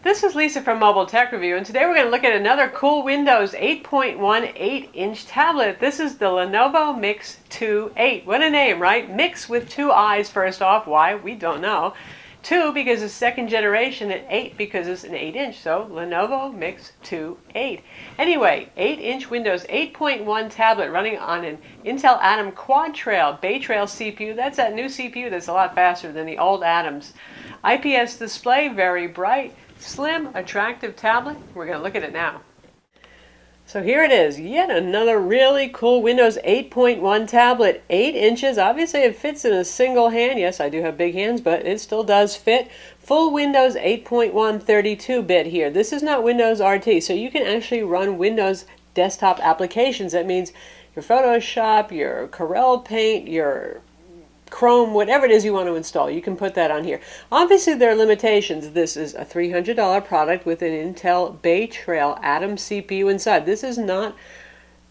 This is Lisa from Mobile Tech Review, and today we're going to look at another cool Windows 8.1 8-inch tablet. This is the Lenovo Miix 2.8. What a name, right? Mix with two I's first off. Why? We don't know. 2 because it's second generation, and 8 because it's an 8-inch. So Lenovo Miix 2.8. Anyway, 8-inch Windows 8.1 tablet running on an Intel Atom Quad Trail Bay Trail CPU. That's that new CPU that's a lot faster than the old Atoms. IPS display, very bright. Slim, attractive tablet. We're going to look at it now. So here it is, yet another really cool Windows 8.1 tablet. 8 inches, obviously it fits in a single hand. Yes, I do have big hands, but it still does fit. Full Windows 8.1 32-bit here. This is not Windows RT, so you can actually run Windows desktop applications. That means your Photoshop, your Corel Paint, your Chrome, whatever it is you want to install, you can put that on here. Obviously there are limitations. This is a $300 product with an Intel Bay Trail Atom CPU inside. This is not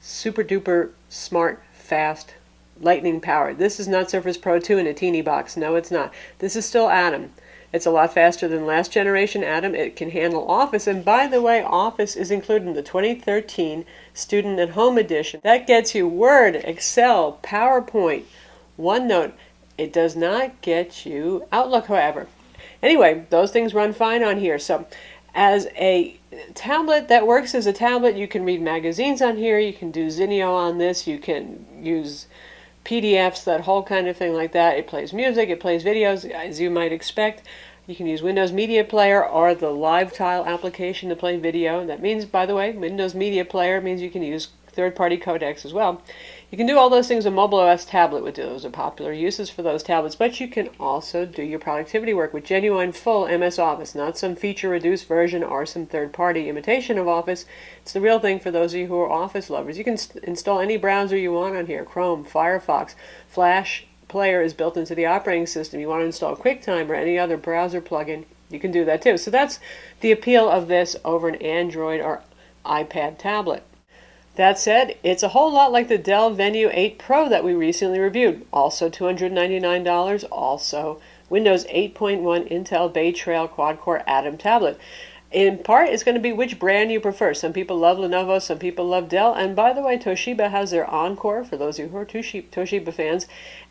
super duper smart, fast, lightning powered. This is not Surface Pro 2 in a teeny box. No, it's not. This is still Atom. It's a lot faster than last generation Atom. It can handle Office, and by the way, Office is included in the 2013 Student at Home Edition. That gets you Word, Excel, PowerPoint, OneNote. It does not get you Outlook, however. Anyway, those things run fine on here. So as a tablet that works as a tablet, you can read magazines on here, you can do Zinio on this, you can use PDFs, that whole kind of thing like that. It plays music, it plays videos, as you might expect. You can use Windows Media Player or the Live Tile application to play video. That means, by the way, Windows Media Player means you can use third-party codecs as well. You can do all those things a mobile OS tablet would do. Those are popular uses for those tablets, but you can also do your productivity work with genuine full MS Office, not some feature-reduced version or some third-party imitation of Office. It's the real thing for those of you who are Office lovers. You can install any browser you want on here, Chrome, Firefox, Flash Player is built into the operating system. You want to install QuickTime or any other browser plugin, you can do that too. So that's the appeal of this over an Android or iPad tablet. That said, it's a whole lot like the Dell Venue 8 Pro that we recently reviewed. Also $299, also Windows 8.1 Intel Bay Trail Quad-Core Atom tablet. In part, it's going to be which brand you prefer. Some people love Lenovo, some people love Dell. And by the way, Toshiba has their Encore, for those of you who are Toshiba fans.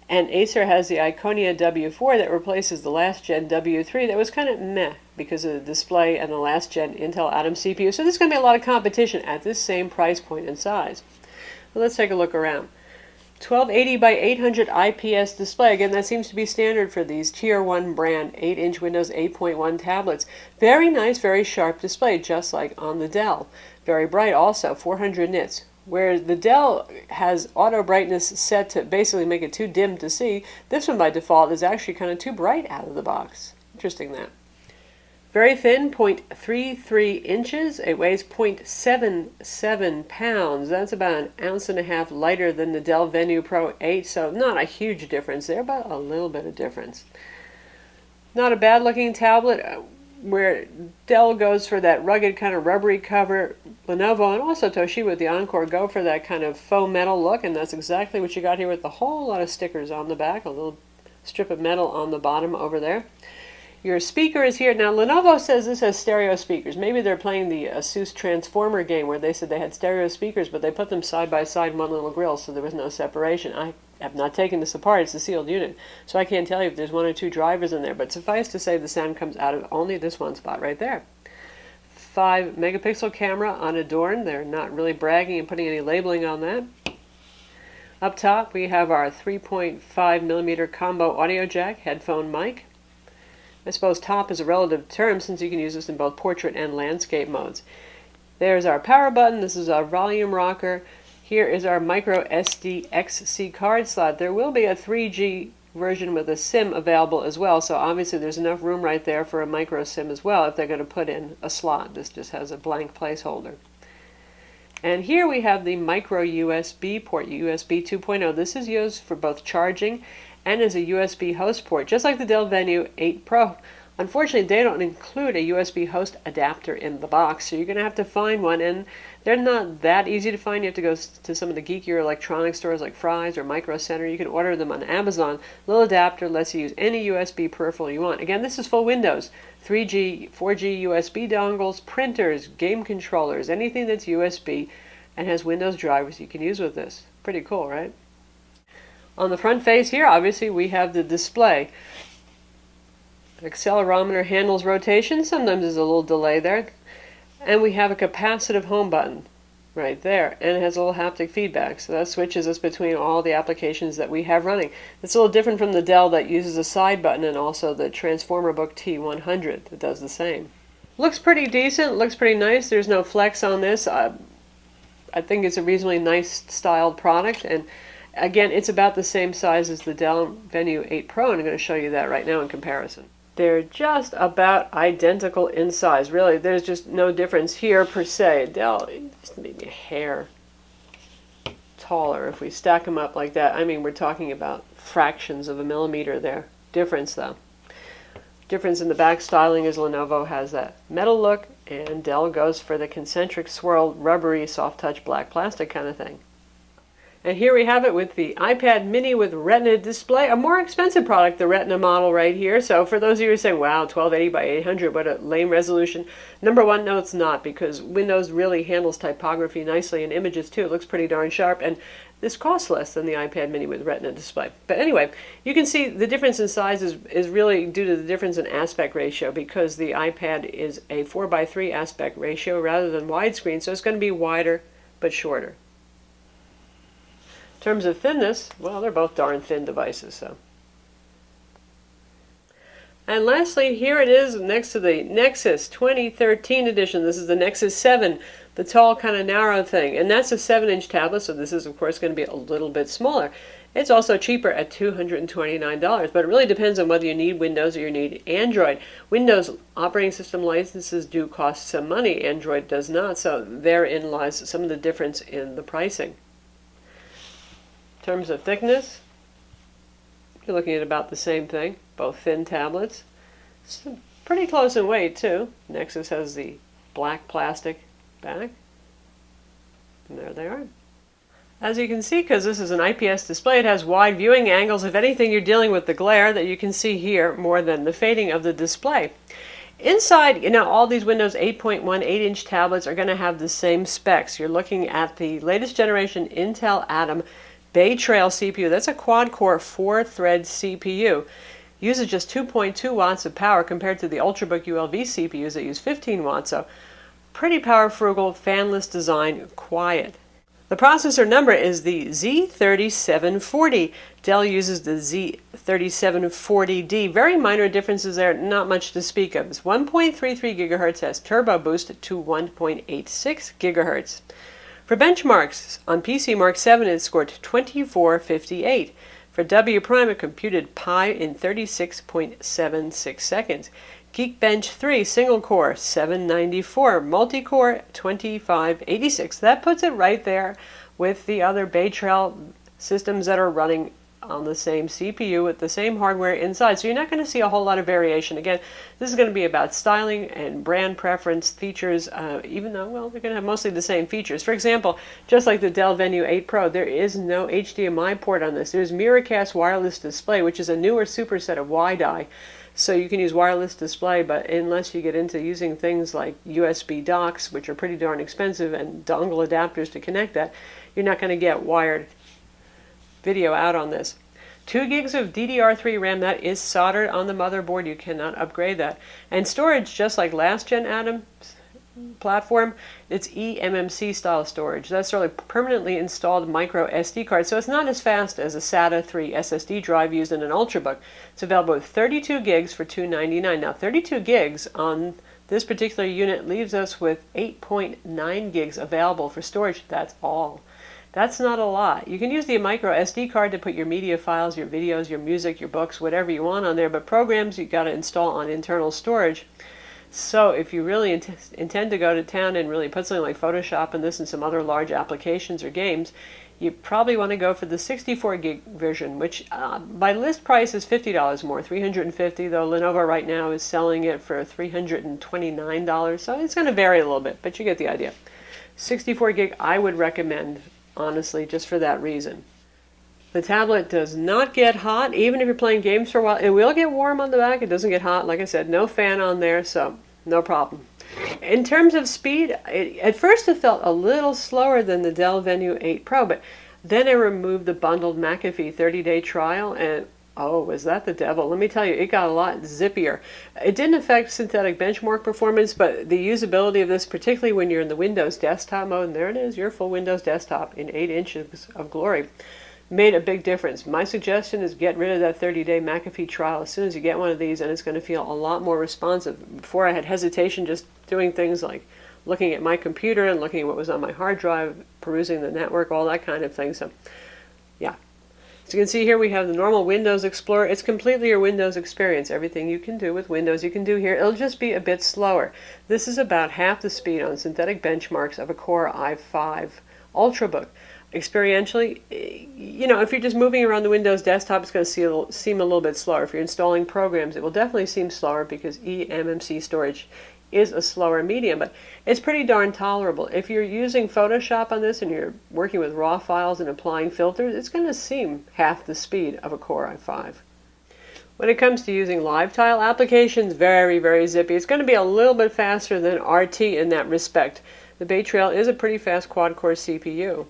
And Acer has the Iconia W4 that replaces the last gen W3 that was kind of meh because of the display and the last gen Intel Atom CPU. So there's going to be a lot of competition at this same price point and size. Well, let's take a look around. 1280 by 800 IPS display. Again, that seems to be standard for these Tier 1 brand 8-inch Windows 8.1 tablets. Very nice, very sharp display, just like on the Dell. Very bright also, 400 nits. Where the Dell has auto brightness set to basically make it too dim to see, this one by default is actually kind of too bright out of the box. Interesting that. Very thin, 0.33 inches. It weighs 0.77 pounds. That's about an ounce and a half lighter than the Dell Venue Pro 8, so not a huge difference there, but a little bit of difference. Not a bad looking tablet. Where Dell goes for that rugged kind of rubbery cover, Lenovo and also Toshiba with the Encore go for that kind of faux metal look, and that's exactly what you got here with a whole lot of stickers on the back, a little strip of metal on the bottom over there. Your speaker is here. Now Lenovo says this has stereo speakers. Maybe they're playing the Asus Transformer game where they said they had stereo speakers, but they put them side by side in one little grill, so there was no separation. I have not taken this apart. It's a sealed unit, so I can't tell you if there's 1 or 2 drivers in there, but suffice to say the sound comes out of only this one spot right there. 5 megapixel camera unadorned. They're not really bragging and putting any labeling on that. Up top we have our 3.5 millimeter combo audio jack headphone mic. I suppose top is a relative term since you can use this in both portrait and landscape modes. There's our power button. This is our volume rocker. Here is our micro SDXC card slot. There will be a 3G version with a SIM available as well, so obviously there's enough room right there for a micro SIM as well if they're going to put in a slot. This just has a blank placeholder. And here we have the micro USB port, USB 2.0. This is used for both charging and as a USB host port, just like the Dell Venue 8 Pro. Unfortunately, they don't include a USB host adapter in the box, so you're going to have to find one, and they're not that easy to find. You have to go to some of the geekier electronic stores like Fry's or Micro Center. You can order them on Amazon. Little adapter lets you use any USB peripheral you want. Again, this is full Windows, 3G, 4G USB dongles, printers, game controllers, anything that's USB and has Windows drivers you can use with this. Pretty cool, right? On the front face here, obviously, we have the display. Accelerometer handles rotation. Sometimes there's a little delay there. And we have a capacitive home button right there. And it has a little haptic feedback. So that switches us between all the applications that we have running. It's a little different from the Dell that uses a side button, and also the Transformer Book T100 that does the same. Looks pretty decent. Looks pretty nice. There's no flex on this. I think it's a reasonably nice styled product. And again, it's about the same size as the Dell Venue 8 Pro, and I'm going to show you that right now in comparison. They're just about identical in size. Really, there's just no difference here per se. Dell, just maybe a hair taller if we stack them up like that. I mean, we're talking about fractions of a millimeter there. Difference, though. Difference in the back styling is Lenovo has that metal look, and Dell goes for the concentric swirled, rubbery, soft-touch black plastic kind of thing. And here we have it with the iPad mini with Retina display, a more expensive product, the Retina model right here. So for those of you who are saying, wow, 1280 by 800, what a lame resolution. Number one, no, it's not, because Windows really handles typography nicely and images too. It looks pretty darn sharp, and this costs less than the iPad mini with Retina display. But anyway, you can see the difference in size is really due to the difference in aspect ratio, because the iPad is a 4:3 aspect ratio rather than widescreen, so it's going to be wider but shorter. In terms of thinness, well, they're both darn thin devices. So. And lastly, here it is next to the Nexus 2013 edition. This is the Nexus 7, the tall kind of narrow thing. And that's a 7-inch tablet, so this is, of course, going to be a little bit smaller. It's also cheaper at $229, but it really depends on whether you need Windows or you need Android. Windows operating system licenses do cost some money. Android does not, so therein lies some of the difference in the pricing. In terms of thickness, you're looking at about the same thing, both thin tablets. It's pretty close in weight too. Nexus has the black plastic back, and there they are. As you can see, because this is an IPS display, it has wide viewing angles. If anything, you're dealing with the glare that you can see here more than the fading of the display. Inside, all these Windows 8.1 8-inch tablets are going to have the same specs. You're looking at the latest generation Intel Atom Bay Trail CPU. That's a quad-core 4-thread CPU. Uses just 2.2 watts of power compared to the Ultrabook ULV CPUs that use 15 watts. So pretty power frugal, fanless design, quiet. The processor number is the Z3740. Dell uses the Z3740D. Very minor differences there, not much to speak of. It's 1.33 gigahertz, has turbo boost to 1.86 gigahertz. For benchmarks, on PC Mark 7 it scored 2458. For W Prime it computed pi in 36.76 seconds. Geekbench 3 single core 794, multi-core 2586. That puts it right there with the other Bay Trail systems that are running on the same CPU with the same hardware inside. So you're not going to see a whole lot of variation. Again, this is going to be about styling and brand preference, features, even though, well, they're going to have mostly the same features. For example, just like the Dell Venue 8 Pro, there is no HDMI port on this. There's Miracast wireless display, which is a newer superset of WiDi. So you can use wireless display, but unless you get into using things like USB docks, which are pretty darn expensive, and dongle adapters to connect that, you're not going to get wired video out on this. 2 gigs of DDR3 RAM, that is soldered on the motherboard. You cannot upgrade that. And storage, just like last gen Atom platform, it's eMMC style storage. That's really permanently installed micro SD card, so it's not as fast as a SATA 3 SSD drive used in an Ultrabook. It's available with 32 gigs for $299. Now 32 gigs on this particular unit leaves us with 8.9 gigs available for storage. That's all. That's not a lot. You can use the micro SD card to put your media files, your videos, your music, your books, whatever you want on there, but programs you got to install on internal storage. So if you really intend to go to town and really put something like Photoshop and this and some other large applications or games, you probably want to go for the 64 gig version, which by list price is $50 more, $350, though Lenovo right now is selling it for $329, so it's going to vary a little bit, but you get the idea. 64 gig I would recommend, honestly, just for that reason. The tablet does not get hot, even if you're playing games for a while. It will get warm on the back. It doesn't get hot. Like I said, no fan on there, so no problem. In terms of speed, at first it felt a little slower than the Dell Venue 8 Pro, but then I removed the bundled McAfee 30-day trial, and oh, was that the devil? Let me tell you, it got a lot zippier. It didn't affect synthetic benchmark performance, but the usability of this, particularly when you're in the Windows desktop mode, and there it is, your full Windows desktop in 8 inches of glory, made a big difference. My suggestion is get rid of that 30-day McAfee trial as soon as you get one of these, and it's going to feel a lot more responsive. Before I had hesitation just doing things like looking at my computer and looking at what was on my hard drive, perusing the network, all that kind of thing. So, yeah. As you can see here, we have the normal Windows Explorer. It's completely your Windows experience. Everything you can do with Windows, you can do here. It'll just be a bit slower. This is about half the speed on synthetic benchmarks of a Core i5 Ultrabook. Experientially, you know, if you're just moving around the Windows desktop, it's going to seem a little bit slower. If you're installing programs, it will definitely seem slower because eMMC storage is a slower medium, but it's pretty darn tolerable. If you're using Photoshop on this and you're working with raw files and applying filters, it's going to seem half the speed of a Core i5. When it comes to using live tile applications, very, very zippy. It's going to be a little bit faster than RT in that respect. The Bay Trail is a pretty fast quad-core CPU.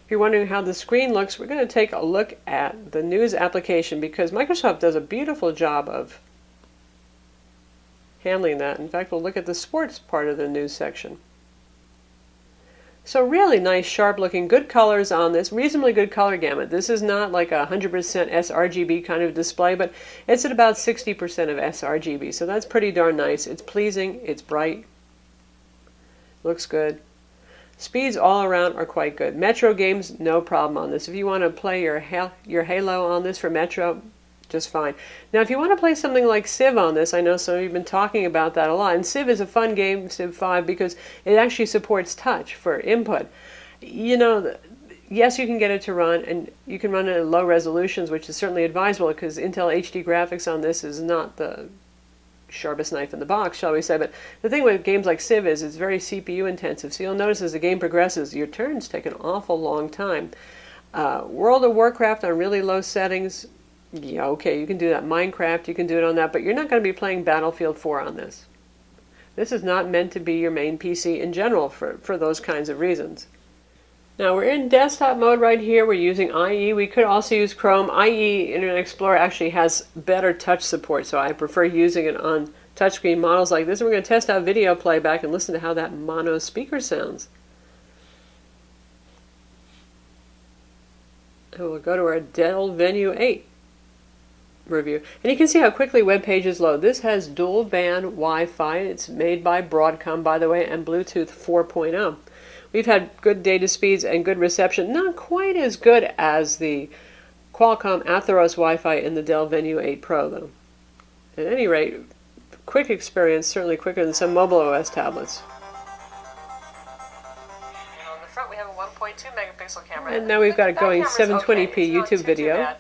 If you're wondering how the screen looks, we're going to take a look at the news application because Microsoft does a beautiful job of handling that. In fact, we'll look at the sports part of the news section. So really nice, sharp-looking, good colors on this, reasonably good color gamut. This is not like a 100% sRGB kind of display, but it's at about 60% of sRGB, so that's pretty darn nice. It's pleasing, it's bright, looks good. Speeds all around are quite good. Metro games, no problem on this. If you want to play your Halo on this for Metro, just fine. Now, if you want to play something like Civ on this, I know some of you have been talking about that a lot. And Civ is a fun game, Civ 5, because it actually supports touch for input. You know, yes, you can get it to run, and you can run it at low resolutions, which is certainly advisable because Intel HD graphics on this is not the sharpest knife in the box, shall we say. But the thing with games like Civ is it's very CPU intensive. So you'll notice as the game progresses, your turns take an awful long time. World of Warcraft on really low settings, yeah, okay, you can do that. Minecraft, you can do it on that, but you're not going to be playing Battlefield 4 on this. This is not meant to be your main PC in general for those kinds of reasons. Now we're in desktop mode right here. We're using IE. We could also use Chrome. IE Internet Explorer actually has better touch support, so I prefer using it on touchscreen models like this. And we're going to test out video playback and listen to how that mono speaker sounds. And we'll go to our Dell Venue 8 review. And you can see how quickly web pages load. This has dual band Wi-Fi. It's made by Broadcom, by the way, and Bluetooth 4.0. We've had good data speeds and good reception. Not quite as good as the Qualcomm Atheros Wi-Fi in the Dell Venue 8 Pro, though. At any rate, quick experience, certainly quicker than some mobile OS tablets. And on the front we have a 1.2 megapixel camera. And now we've got it going 720p okay. YouTube video.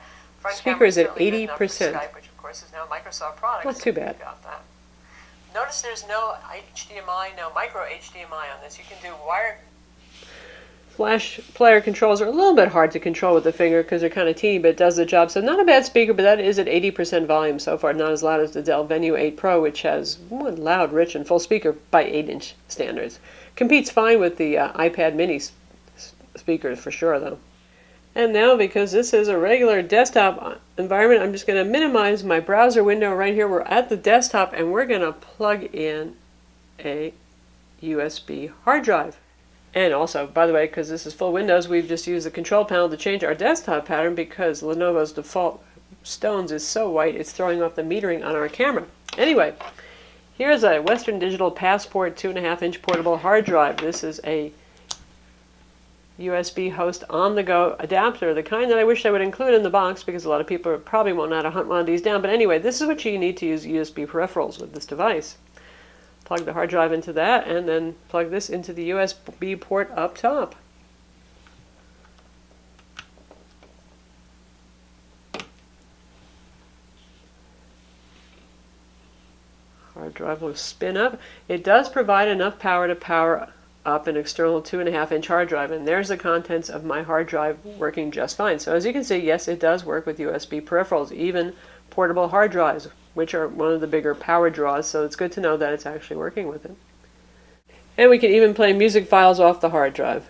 Speaker is at 80%. Skype, which of course is now Microsoft product. Not too bad. Got that. Notice there's no HDMI, no micro HDMI on this. You can do wired. Flash player controls are a little bit hard to control with the finger because they're kind of teeny, but it does the job. So not a bad speaker, but that is at 80% volume so far. Not as loud as the Dell Venue 8 Pro, which has one loud, rich, and full speaker by 8-inch standards. Competes fine with the iPad mini speakers for sure, though. And now, because this is a regular desktop environment, I'm just going to minimize my browser window right here. We're at the desktop, and we're going to plug in a USB hard drive. And also, by the way, because this is full Windows, we've just used the control panel to change our desktop pattern because Lenovo's default stones is so white, it's throwing off the metering on our camera. Anyway, here's a Western Digital Passport 2.5-inch portable hard drive. This is a USB host on-the-go adapter, the kind that I wish I would include in the box because a lot of people probably won't know how to hunt one of these down. But anyway, this is what you need to use USB peripherals with this device. Plug the hard drive into that and then plug this into the USB port up top. Hard drive will spin up. It does provide enough power to power up an external 2.5-inch hard drive, and there's the contents of my hard drive working just fine. So as you can see, yes, it does work with USB peripherals, even portable hard drives, which are one of the bigger power draws, so it's good to know that it's actually working with it. And we can even play music files off the hard drive.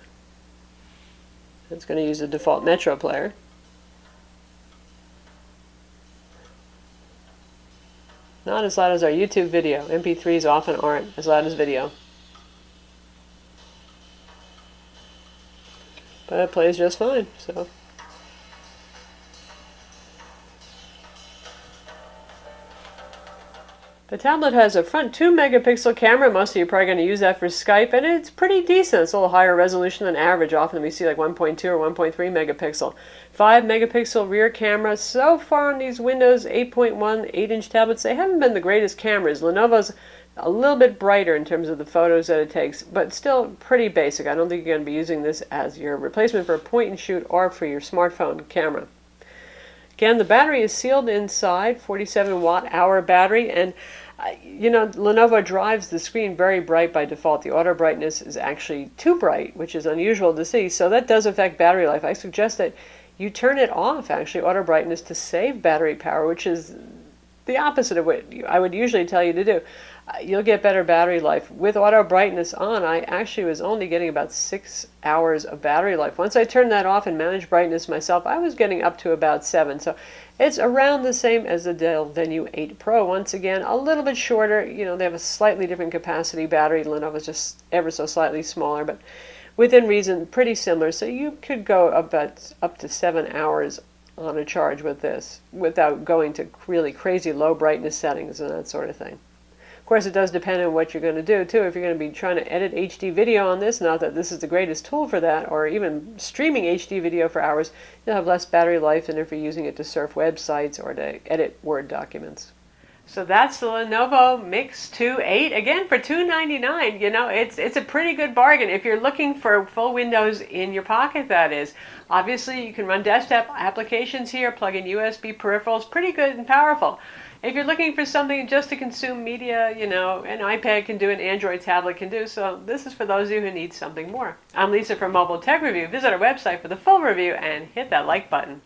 It's going to use the default Metro player. Not as loud as our YouTube video. MP3s often aren't as loud as video. But it plays just fine, so. The tablet has a front 2-megapixel camera. Most of you are probably going to use that for Skype, and it's pretty decent. It's a little higher resolution than average. Often we see like 1.2 or 1.3 megapixel. 5-megapixel rear camera. So far on these Windows 8.1 8-inch tablets, they haven't been the greatest cameras. Lenovo's a little bit brighter in terms of the photos that it takes, but still pretty basic. I don't think you're going to be using this as your replacement for a point-and-shoot or for your smartphone camera. Again, the battery is sealed inside, 47 watt-hour battery, and you know, Lenovo drives the screen very bright by default. The auto brightness is actually too bright, which is unusual to see, so that does affect battery life. I suggest that you turn it off, actually, auto brightness, to save battery power, which is the opposite of what I would usually tell you to do. You'll get better battery life. With auto brightness on, I actually was only getting about 6 hours of battery life. Once I turned that off and managed brightness myself, I was getting up to about 7. So it's around the same as the Dell Venue 8 Pro. Once again, a little bit shorter. You know, they have a slightly different capacity battery. Lenovo's just ever so slightly smaller, but within reason, pretty similar. So you could go about up to 7 hours on a charge with this without going to really crazy low brightness settings and that sort of thing. Of course, it does depend on what you're going to do, too. If you're going to be trying to edit HD video on this, not that this is the greatest tool for that, or even streaming HD video for hours, you'll have less battery life than if you're using it to surf websites or to edit Word documents. So that's the Lenovo Miix 2.8, again for $299. You know, it's a pretty good bargain if you're looking for full Windows in your pocket, that is. Obviously, you can run desktop applications here, plug in USB peripherals, pretty good and powerful. If you're looking for something just to consume media, you know, an iPad can do, an Android tablet can do, so this is for those of you who need something more. I'm Lisa from Mobile Tech Review. Visit our website for the full review and hit that like button.